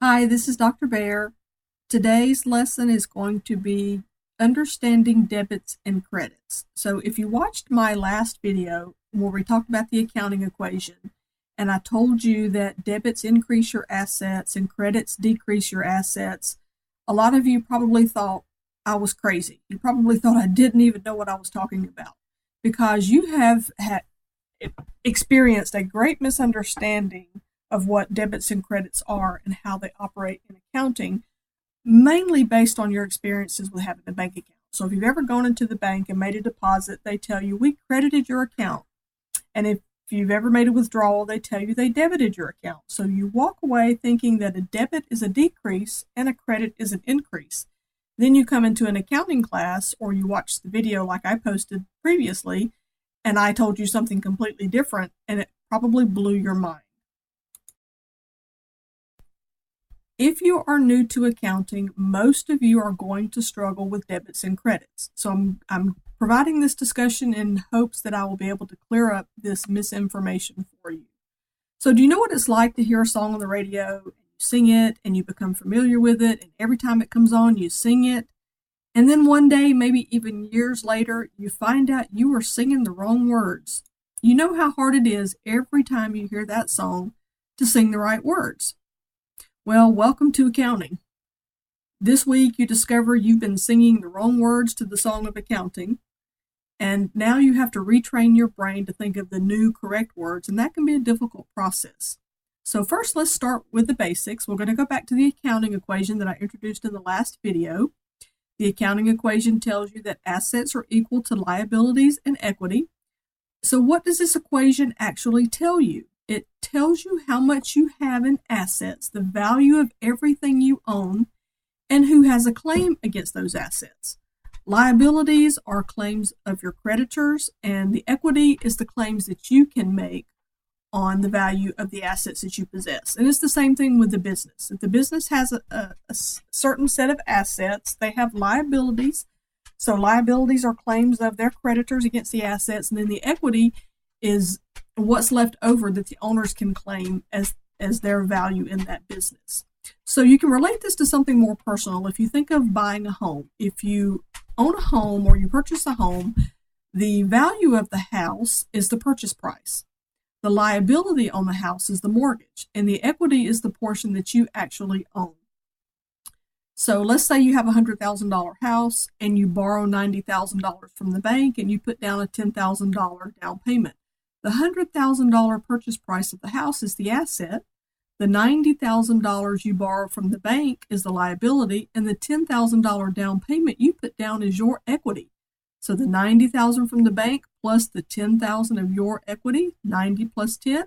Hi, this is Dr. Bear. Today's lesson is going to be understanding debits and credits. So if you watched my last video where we talked about the accounting equation, and I told you that debits increase your assets and credits decrease your assets, a lot of you probably thought I was crazy. You probably thought I didn't even know what I was talking about because you have experienced a great misunderstanding of what debits and credits are and how they operate in accounting, mainly based on your experiences with having a bank account. So if you've ever gone into the bank and made a deposit, they tell you, we credited your account. And if you've ever made a withdrawal, they tell you they debited your account. So you walk away thinking that a debit is a decrease and a credit is an increase. Then you come into an accounting class or you watch the video like I posted previously, and I told you something completely different, and it probably blew your mind. If you are new to accounting, most of you are going to struggle with debits and credits. So I'm providing this discussion in hopes that I will be able to clear up this misinformation for you. So do you know what it's like to hear a song on the radio, and you sing it, and you become familiar with it, and every time it comes on, you sing it, and then one day, maybe even years later, you find out you were singing the wrong words? You know how hard it is every time you hear that song to sing the right words. Well, welcome to accounting. This week you discover you've been singing the wrong words to the song of accounting, and now you have to retrain your brain to think of the new correct words, and that can be a difficult process. So first, let's start with the basics. We're going to go back to the accounting equation that I introduced in the last video. The accounting equation tells you that assets are equal to liabilities and equity. So what does this equation actually tell you? It tells you how much you have in assets, the value of everything you own, and who has a claim against those assets. Liabilities are claims of your creditors, and the equity is the claims that you can make on the value of the assets that you possess. And it's the same thing with the business. If the business has a certain set of assets, they have liabilities. So liabilities are claims of their creditors against the assets, and then the equity is what's left over that the owners can claim as their value in that business. So you can relate this to something more personal. If you think of buying a home, if you own a home or you purchase a home, the value of the house is the purchase price. The liability on the house is the mortgage, and the equity is the portion that you actually own. So let's say you have a $100,000 house and you borrow $90,000 from the bank and you put down a $10,000 down payment. The $100,000 purchase price of the house is the asset. The $90,000 you borrow from the bank is the liability, and the $10,000 down payment you put down is your equity. So the $90,000 from the bank plus the $10,000 of your equity, 90 plus 10,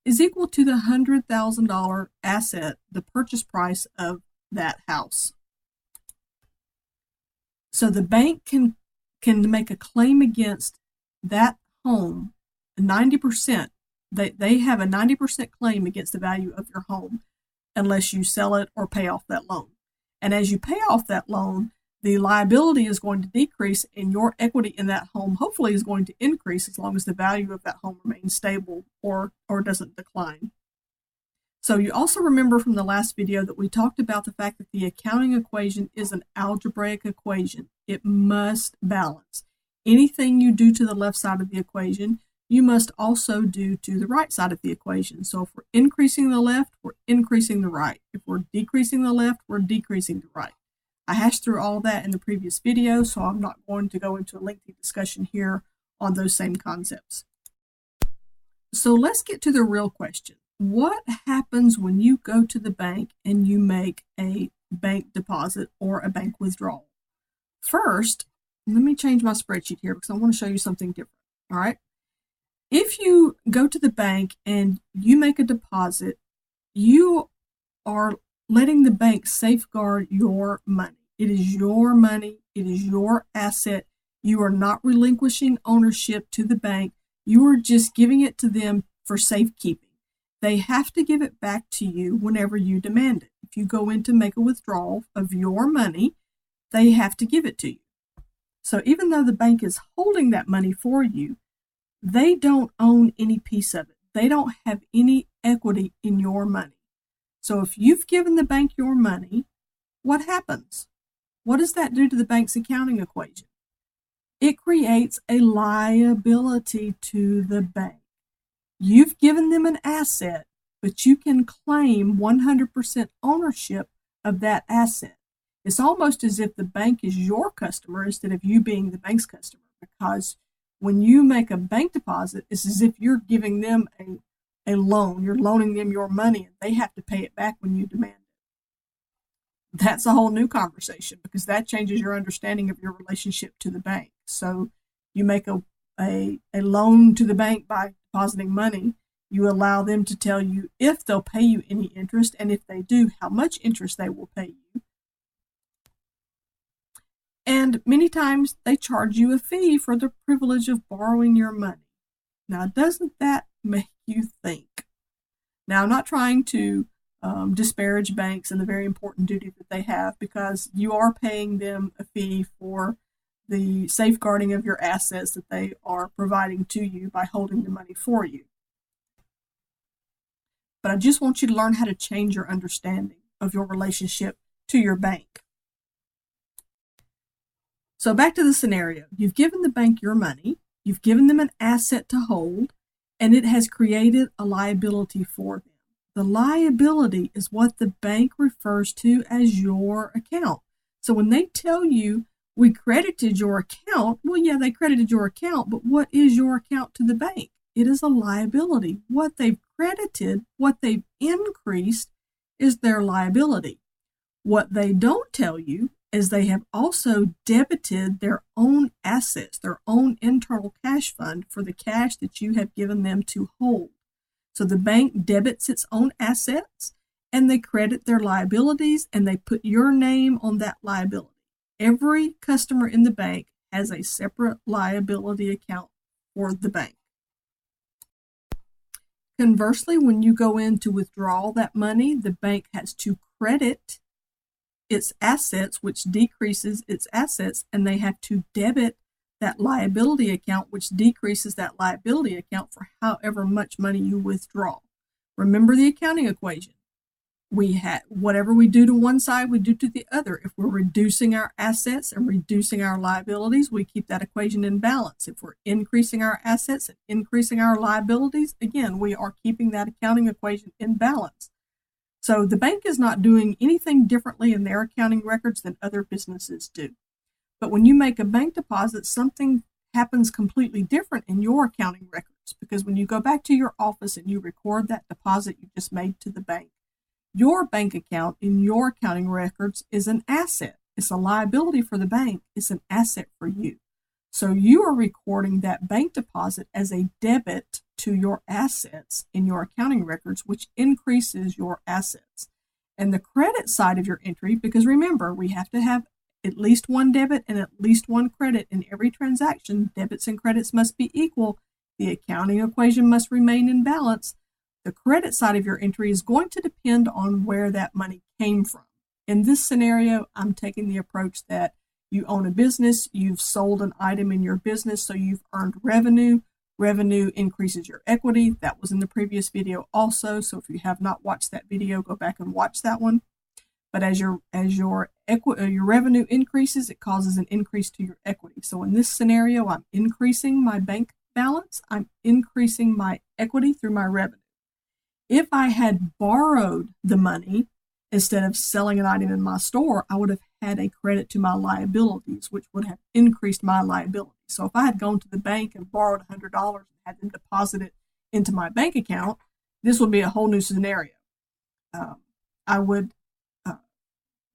is equal to the $100,000 asset, the purchase price of that house. So the bank can make a claim against that home, 90%. They have a 90% claim against the value of your home unless you sell it or pay off that loan. And as you pay off that loan, the liability is going to decrease and your equity in that home hopefully is going to increase as long as the value of that home remains stable or doesn't decline. So you also remember from the last video that we talked about the fact that the accounting equation is an algebraic equation. It must balance. Anything you do to the left side of the equation, you must also do to the right side of the equation. So if we're increasing the left, we're increasing the right. If we're decreasing the left, we're decreasing the right. I hashed through all that in the previous video, so I'm not going to go into a lengthy discussion here on those same concepts. So let's get to the real question. What happens when you go to the bank and you make a bank deposit or a bank withdrawal? First, let me change my spreadsheet here because I want to show you something different. All right. If you go to the bank and you make a deposit, you are letting the bank safeguard your money. It is your money. It is your asset. You are not relinquishing ownership to the bank. You are just giving it to them for safekeeping. They have to give it back to you whenever you demand it. If you go in to make a withdrawal of your money, they have to give it to you. So even though the bank is holding that money for you, they don't own any piece of it. They don't have any equity in your money. So if you've given the bank your money, what happens? What does that do to the bank's accounting equation? It creates a liability to the bank. You've given them an asset, but you can claim 100% ownership of that asset. It's almost as if the bank is your customer instead of you being the bank's customer, because when you make a bank deposit, it's as if you're giving them a loan. You're loaning them your money, and they have to pay it back when you demand it. That's a whole new conversation, because that changes your understanding of your relationship to the bank. So you make a loan to the bank by depositing money. You allow them to tell you if they'll pay you any interest, and if they do, how much interest they will pay you. And many times they charge you a fee for the privilege of borrowing your money. Now, doesn't that make you think? Now, I'm not trying to disparage banks and the very important duty that they have, because you are paying them a fee for the safeguarding of your assets that they are providing to you by holding the money for you. But I just want you to learn how to change your understanding of your relationship to your bank. So back to the scenario. You've given the bank your money, you've given them an asset to hold, and it has created a liability for them. The liability is what the bank refers to as your account. So when they tell you, we credited your account, well, yeah, they credited your account, but what is your account to the bank? It is a liability. What they've credited, what they've increased, is their liability. What they don't tell you is they have also debited their own assets, their own internal cash fund for the cash that you have given them to hold. So the bank debits its own assets, and they credit their liabilities, and they put your name on that liability. Every customer in the bank has a separate liability account for the bank. Conversely, when you go in to withdraw that money, the bank has to credit its assets, which decreases its assets, and they have to debit that liability account, which decreases that liability account for however much money you withdraw. Remember the accounting equation. Whatever we do to one side, we do to the other. If we're reducing our assets and reducing our liabilities, we keep that equation in balance. If we're increasing our assets and increasing our liabilities, again, we are keeping that accounting equation in balance. So the bank is not doing anything differently in their accounting records than other businesses do. But when you make a bank deposit, something happens completely different in your accounting records, because when you go back to your office and you record that deposit you just made to the bank, your bank account in your accounting records is an asset. It's a liability for the bank. It's an asset for you. So you are recording that bank deposit as a debit to your assets in your accounting records, which increases your assets. And the credit side of your entry, because remember, we have to have at least one debit and at least one credit in every transaction. Debits and credits must be equal. The accounting equation must remain in balance. The credit side of your entry is going to depend on where that money came from. In this scenario, I'm taking the approach that you own a business, you've sold an item in your business, so you've earned revenue. Revenue increases your equity. That was in the previous video also, so if you have not watched that video, go back and watch that one. But as your revenue increases, it causes an increase to your equity. So in this scenario, I'm increasing my bank balance. I'm increasing my equity through my revenue. If I had borrowed the money instead of selling an item in my store, I would have had a credit to my liabilities, which would have increased my liability. So if I had gone to the bank and borrowed $100 and had them deposit it into my bank account, this would be a whole new scenario. I would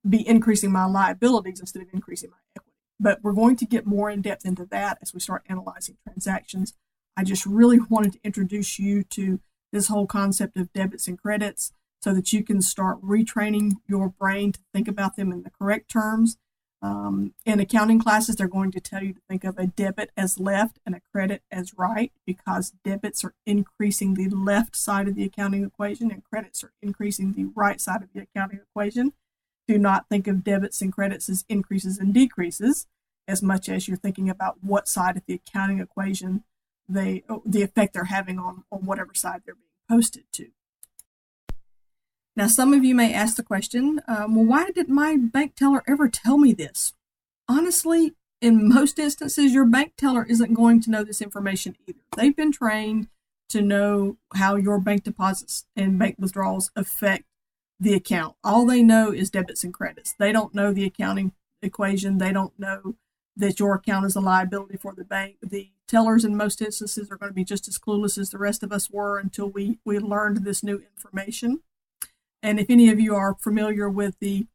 be increasing my liabilities instead of increasing my equity. But we're going to get more in depth into that as we start analyzing transactions. I just really wanted to introduce you to this whole concept of debits and credits so that you can start retraining your brain to think about them in the correct terms. In accounting classes, they're going to tell you to think of a debit as left and a credit as right, because debits are increasing the left side of the accounting equation and credits are increasing the right side of the accounting equation. Do not think of debits and credits as increases and decreases as much as you're thinking about what side of the accounting equation the effect they're having on whatever side they're being posted to. Now, some of you may ask the question, well, why didn't my bank teller ever tell me this? Honestly, in most instances, your bank teller isn't going to know this information either. They've been trained to know how your bank deposits and bank withdrawals affect the account. All they know is debits and credits. They don't know the accounting equation. They don't know that your account is a liability for the bank. The tellers in most instances are going to be just as clueless as the rest of us were until we learned this new information. And if any of you are familiar with the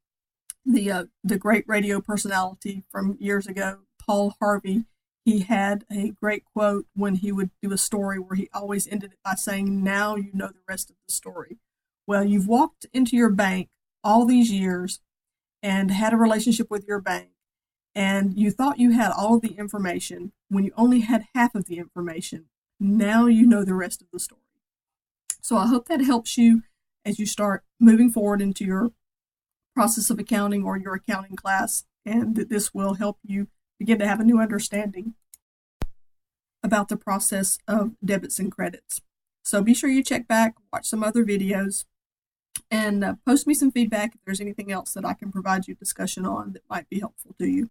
great radio personality from years ago, Paul Harvey, he had a great quote when he would do a story where he always ended it by saying, "Now you know the rest of the story." Well, you've walked into your bank all these years and had a relationship with your bank, and you thought you had all of the information when you only had half of the information. Now you know the rest of the story. So I hope that helps you as you start moving forward into your process of accounting or your accounting class, and that this will help you begin to have a new understanding about the process of debits and credits. So be sure you check back, watch some other videos, and post me some feedback if there's anything else that I can provide you discussion on that might be helpful to you.